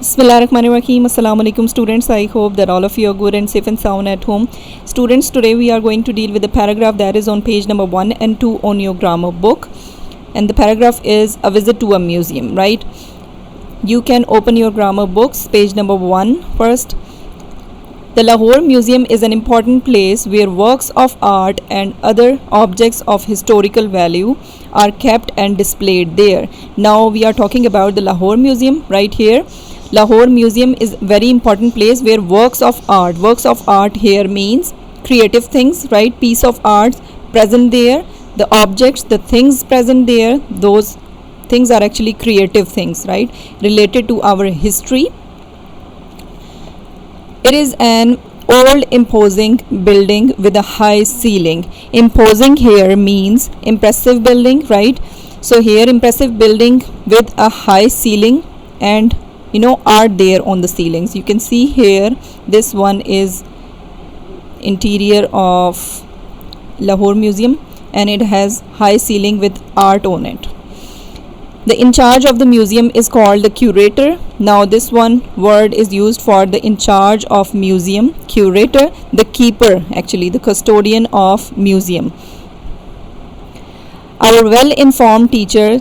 Bismillahirrahmanirrahim. Assalamu alaikum students. I hope that all of you are good and safe and sound at home. Students, today we are going to deal with the paragraph that is on page number 1 and 2 on your grammar book. And the paragraph is a visit to a museum, right? You can open your grammar books, page number 1 first. The Lahore Museum is an important place where works of art and other objects of historical value are kept and displayed there. Now we are talking about the Lahore Museum right here. Lahore Museum is a very important place where works of art here means creative things, right? Piece of art present there, the objects, the things present there, those things are actually creative things, right? Related to our history. It is an old imposing building with a high ceiling. Imposing here means impressive building, right? So here impressive building with a high ceiling and art there on the ceilings. You can see here this one is interior of Lahore Museum and it has high ceiling with art on it. The in charge of the museum is called the curator. Now this one word is used for the in charge of museum. Curator, the keeper, actually the custodian of museum. Our well-informed teacher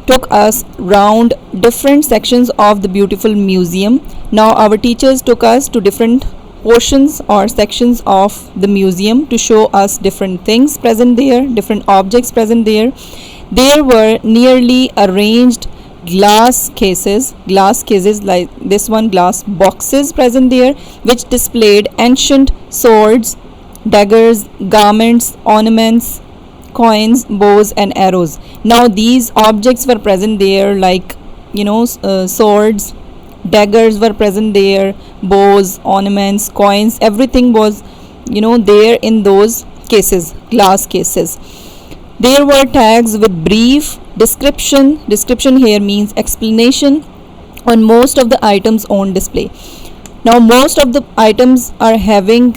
took us round different sections of the beautiful museum. Now our teachers took us to different portions or sections of the museum to show us different things present there, different objects present there. There were nearly arranged glass cases like this one, glass boxes present there, which displayed ancient swords, daggers, garments, ornaments, coins, bows and arrows. Now these objects were present there like swords, daggers were present there, bows, ornaments, coins, everything was there in those cases, glass cases. There were tags with brief description here means explanation on most of the items on display. Now most of the items were having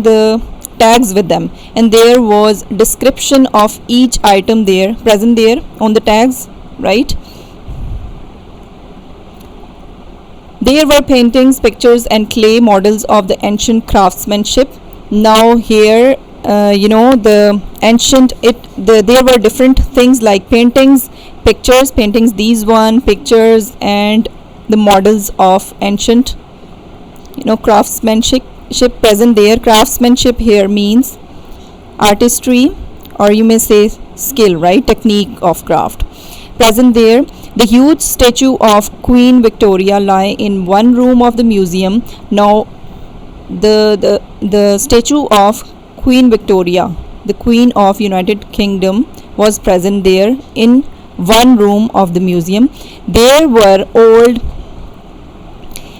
the tags with them, and there was description of each item there present there on the tags, right? There were paintings, pictures and clay models of the ancient craftsmanship. Now here there were different things like paintings, these one pictures and the models of ancient craftsmanship present there. Craftsmanship here means artistry, or you may say skill, right? Technique of craft present there. The huge statue of Queen Victoria lie in one room of the museum. Now the statue of Queen Victoria, the Queen of United Kingdom, was present there in one room of the museum. There were old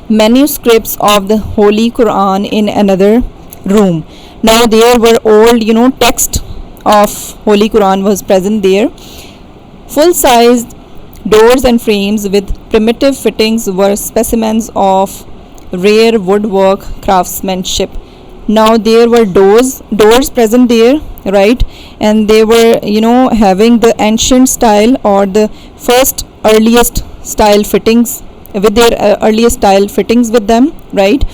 manuscripts of the Holy Quran in another room. Now there were old text of Holy Quran was present there. Full-sized doors and frames with primitive fittings were specimens of rare woodwork craftsmanship. Now there were doors present there, right? And they were having the ancient style or the first earliest style fittings with their earliest style fittings with them, right?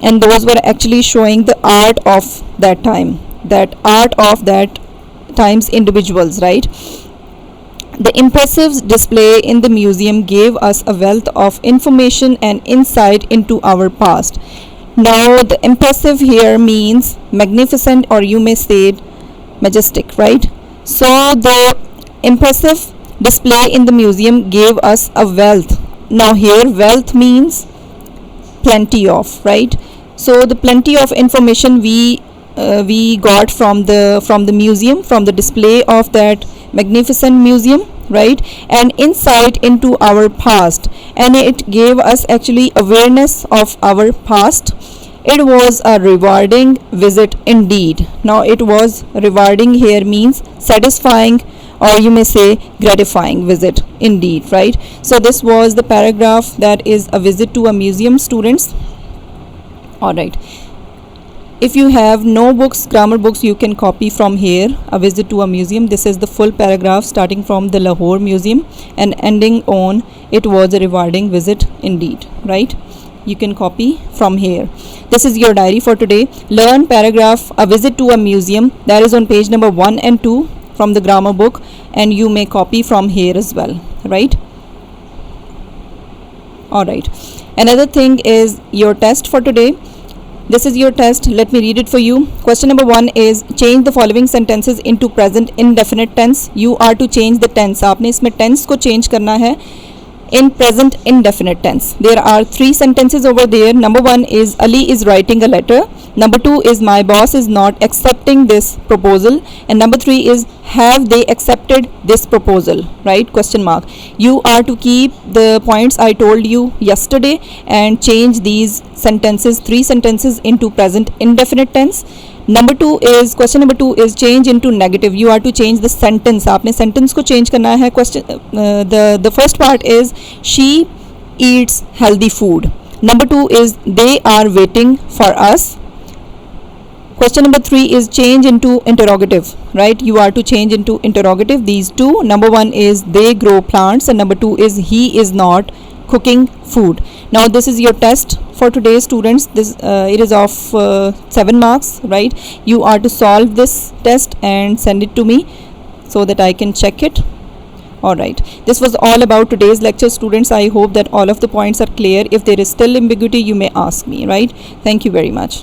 And those were actually showing the art of that time's individuals, right? The impressive display in the museum gave us a wealth of information and insight into our past. Now the impressive here means magnificent, or you may say majestic, right? So the impressive display in the museum gave us a wealth. Now here wealth means plenty of, right? So the plenty of information we got from the museum, from the display of that magnificent museum, right? And insight into our past, and it gave us actually awareness of our past. It was a rewarding visit indeed. Now it was rewarding here means satisfying, or you may say gratifying visit indeed, right? So this was the paragraph that is a visit to a museum, students. All right, If you have no books, grammar books, you can copy from here. A visit to a museum. This is the full paragraph starting from the Lahore Museum and ending on it was a rewarding visit indeed, right? You can copy from here. This is your diary for today. Learn paragraph a visit to a museum, that is on page number 1 and 2 from the grammar book, and you may copy from here as well, right? All right, another thing is your test for today. This is your test. Let me read it for you. Question number 1 is change the following sentences into present indefinite tense. You are to change the tense. आपने इसमें tense को change करना है in present indefinite tense. There are 3 sentences over there. Number 1 is Ali is writing a letter. Number 2 is my boss is not accepting this proposal. And number 3 is have they accepted this proposal, right? Question mark. You are to keep the points I told you yesterday and change these sentences, 3 sentences into present indefinite tense. Number 2 is question number 2 is change into negative. You are to change the sentence. आपने sentence को change करना है. Question the first part is she eats healthy food. Number 2 is they are waiting for us. Question number 3 is change into interrogative, right? You are to change into interrogative these two. Number 1 is they grow plants and number 2 is he is not cooking food. Now this is your test for today, students. This it is of 7 marks, right? You are to solve this test and send it to me so that I can check it. Alright, this was all about today's lecture, students. I hope that all of the points are clear. If there is still ambiguity, you may ask me, right? Thank you very much.